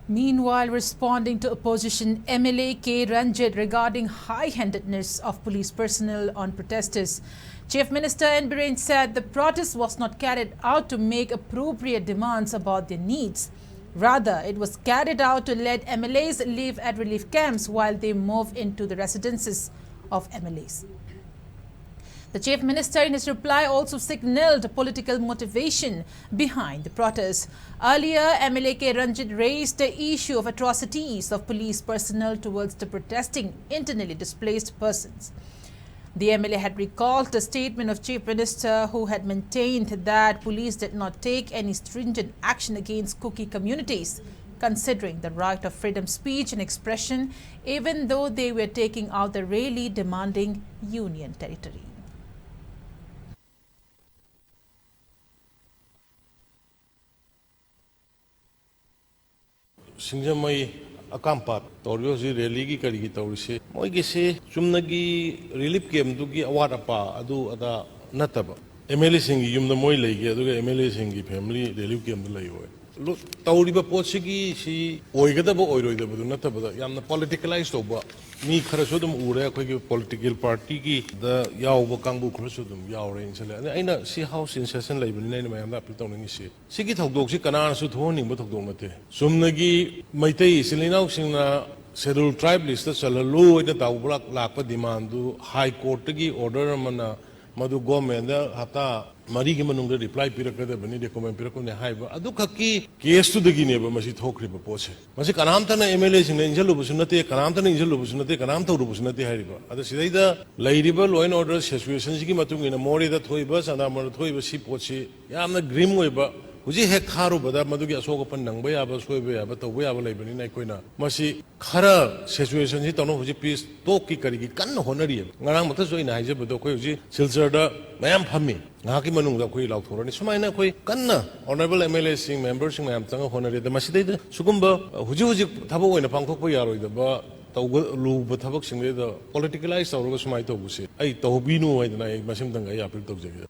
Meanwhile, responding to opposition MLA K. Ranjit regarding high-handedness of police personnel on protesters, Chief Minister N. Biren said the protest was not carried out to make appropriate demands about their needs. Rather, it was carried out to let MLAs live at relief camps while they move into the residences of MLAs. The Chief Minister in his reply also signalled political motivation behind the protest. Earlier, MLA K. Ranjit raised the issue of atrocities of police personnel towards the protesting internally displaced persons. The MLA had recalled the statement of Chief Minister who had maintained that police did not take any stringent action against Kuki communities, considering the right of freedom speech and expression, even though they were taking out the rally demanding union territory. Sinjamai akampat torio si religi karigi torisi moi gisi sumnagi relief game dugi award apa adu ada nataba MLA singi yumna moi legi adu MLA singi family relief game layo lo tauriba potsigi si oigadaba oiroidaba du nataba yamna politicalized oba mi kharaso dum ure akhoi political party ki da yawba kangbu kharaso dum yawre insale aina si house in session laibani naina mayam da appeal tawni si sigi thogdok si kanana su thoni ba thogdok mate sumnagi maitai silinau singna schedule tribe list chalalu ida tawbrak lakpa demand du high court gi order mana madu government da hata mari gi manung reply pirakada bani recommend pirakone haiba adu khaki case tu dagi ne ba masi thokri ba pose masi kanam tana MLA sing injalu busunate kanam tana injalu busunate kanam tawru busunate haiba adu sidaida lairiba law and order situation gi matung ina mori da thoiba sana mar thoiba si pochi yamna grim oiba huji hek kharu bada madugi asoga pan nangba ya ba soiba ya ba tawba ya ba laibani nai koina masi khara situation ji tawno huji peace to ki kari gi kan honari ngarang matha soina haije bado koi huji silchar da mayam phammi ngaki manung da koi lauthorani sumaina koi kanna honorable MLA sing members sing mayam tanga honari da masi dai sugumba huji thabo oina pangthokpa yaroi da ba tawga lu ba thabak sing da politicalize tawra sumai tawbusi ai tawbinu haidana ai masim tanga ya appeal tawjagi